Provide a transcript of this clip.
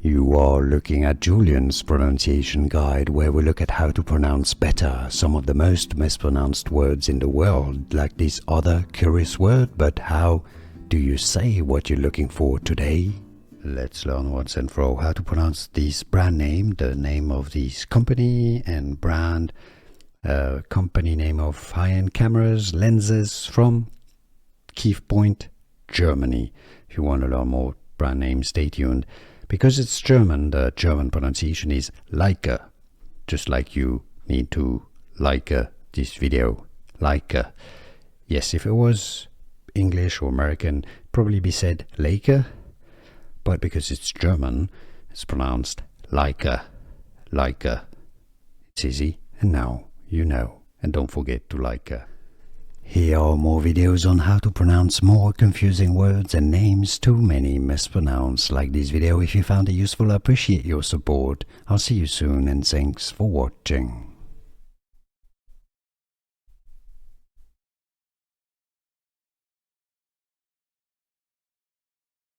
You are looking at Julian's pronunciation guide, where we look at how to pronounce better some of the most mispronounced words in the world, like this other curious word. But how do you say what you're looking for today? Let's learn once and for all how to pronounce this brand name, the name of this company and brand, company name of high-end cameras, lenses from Kiev Point, Germany. If you want to learn more brand name, stay tuned. Because it's German, the German pronunciation is Leica. Just like you need to like this video. Leica. Yes, if it was English or American, probably be said Leica. But because it's German, it's pronounced Leica. Leica. It's easy, and now you know. And don't forget to like. Here are more videos on how to pronounce more confusing words and names too many mispronounced. Like this video if you found it useful. I appreciate your support. I'll see you soon, and thanks for watching.